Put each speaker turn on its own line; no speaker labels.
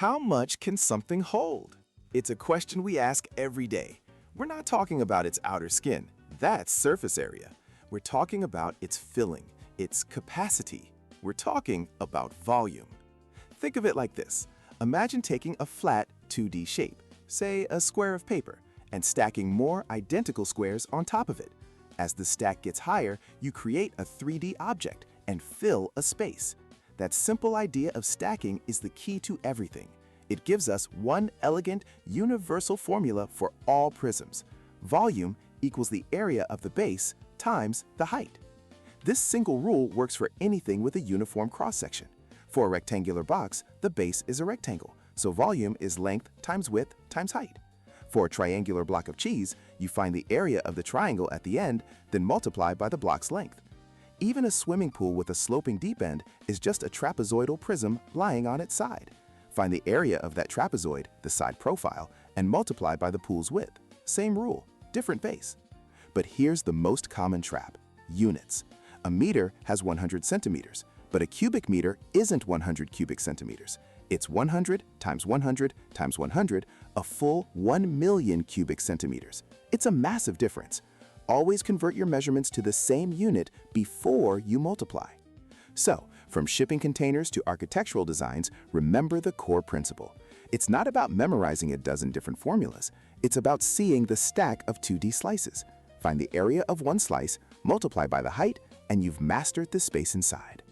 How much can something hold? It's a question we ask every day. We're not talking about its outer skin. That's surface area. We're talking about its filling, its capacity. We're talking about volume. Think of it like this. Imagine taking a flat 2D shape, say a square of paper, and stacking more identical squares on top of it. As the stack gets higher, you create a 3D object and fill a space. That simple idea of stacking is the key to everything. It gives us one elegant, universal formula for all prisms. Volume equals the area of the base times the height. This single rule works for anything with a uniform cross-section. For a rectangular box, the base is a rectangle, so volume is length times width times height. For a triangular block of cheese, you find the area of the triangle at the end, then multiply by the block's length. Even a swimming pool with a sloping deep end is just a trapezoidal prism lying on its side. Find the area of that trapezoid, the side profile, and multiply by the pool's width. Same rule, different base. But here's the most common trap: units. A meter has 100 centimeters, but a cubic meter isn't 100 cubic centimeters. It's 100 times 100 times 100, a full 1,000,000 cubic centimeters. It's a massive difference. Always convert your measurements to the same unit before you multiply. So, from shipping containers to architectural designs, remember the core principle. It's not about memorizing a dozen different formulas. It's about seeing the stack of 2D slices. Find the area of one slice, multiply by the height, and you've mastered the space inside.